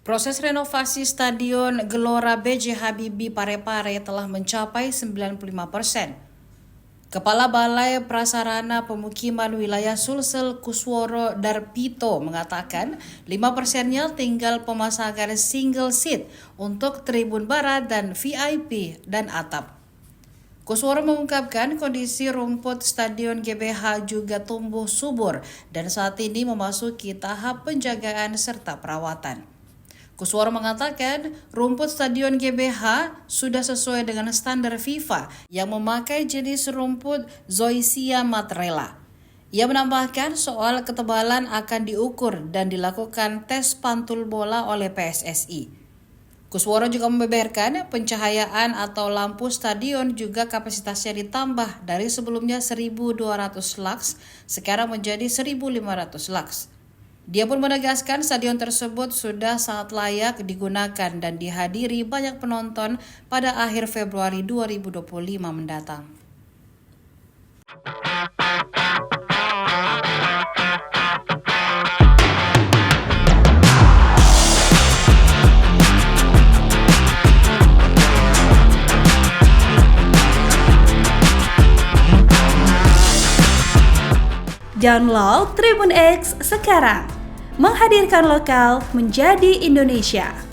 Proses renovasi Stadion Gelora B.J. Habibie Parepare telah mencapai 95%. Kepala Balai Prasarana Pemukiman Wilayah Sulsel Kusworo Darpito mengatakan 5%-nya tinggal pemasangan single seat untuk tribun barat dan VIP dan atap. Kusworo mengungkapkan kondisi rumput Stadion GBH juga tumbuh subur dan saat ini memasuki tahap penjagaan serta perawatan. Kusworo mengatakan rumput Stadion GBH sudah sesuai dengan standar FIFA yang memakai jenis rumput Zoysia matrela. Ia menambahkan soal ketebalan akan diukur dan dilakukan tes pantul bola oleh PSSI. Kusworo juga membeberkan pencahayaan atau lampu stadion juga kapasitasnya ditambah dari sebelumnya 1.200 lux sekarang menjadi 1.500 lux. Dia pun menegaskan stadion tersebut sudah sangat layak digunakan dan dihadiri banyak penonton pada akhir Februari 2025 mendatang. Download Tribun X sekarang, menghadirkan lokal menjadi Indonesia.